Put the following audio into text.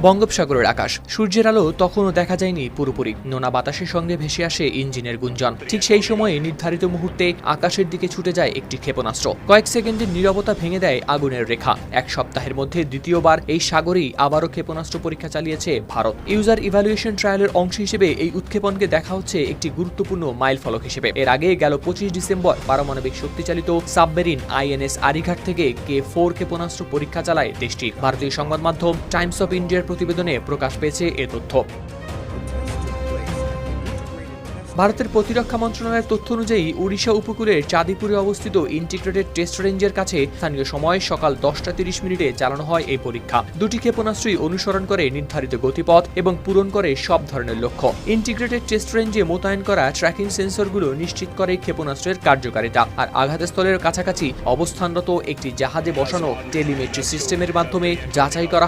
বঙ্গোপসাগরের আকাশ, সূর্যের আলো তখনও দেখা যায়নি পুরোপুরি। নোনা বাতাসের সঙ্গে ভেসে আসে ইঞ্জিনের গুঞ্জন। ঠিক সেই সময়ে নির্ধারিত মুহূর্তে আকাশের দিকে ছুটে যায় একটি ক্ষেপণাস্ত্র। কয়েক সেকেন্ডের নীরবতা ভেঙে দেয় আগুনের রেখা। এক সপ্তাহের মধ্যে দ্বিতীয়বার এই সাগরেই আবারও ক্ষেপণাস্ত্র পরীক্ষা চালিয়েছে ভারত। ইউজার ইভ্যালুয়েশন ট্রায়ালের অংশ হিসেবে এই উৎক্ষেপণকে দেখা হচ্ছে একটি গুরুত্বপূর্ণ মাইল ফলক হিসেবে। এর আগে গেল 25 ডিসেম্বর পারমাণবিক শক্তিচালিত সাবমেরিন আইএনএস আরিঘাট থেকে K4 ক্ষেপণাস্ত্র পরীক্ষা চালায় দেশটি। ভারতীয় সংবাদ মাধ্যম টাইমস অফ ইন্ডিয়ার প্রতিবেদনে প্রকাশ পেয়েছে এ তথ্য। ভারতের প্রতিরক্ষা মন্ত্রণালয়ের তথ্য অনুযায়ী ওড়িশা উপকূলের চাঁদিপুরে অবস্থিত ইন্টিগ্রেটেড টেস্ট রেঞ্জের কাছে স্থানীয় সময় সকাল 10:30 চালানো হয় এই পরীক্ষা। দুটি ক্ষেপণাস্ত্রই অনুসরণ করে নির্ধারিত গতিপথ এবং পূরণ করে সব ধরনের লক্ষ্য। ইন্টিগ্রেটেড টেস্ট রেঞ্জে মোতায়েন করা ট্র্যাকিং সেন্সরগুলো নিশ্চিত করে ক্ষেপণাস্ত্রের কার্যকারিতা। আর আঘাতস্থলের কাছাকাছি অবস্থানরত একটি জাহাজে বসানো টেলিমেট্রি সিস্টেমের মাধ্যমে যাচাই করা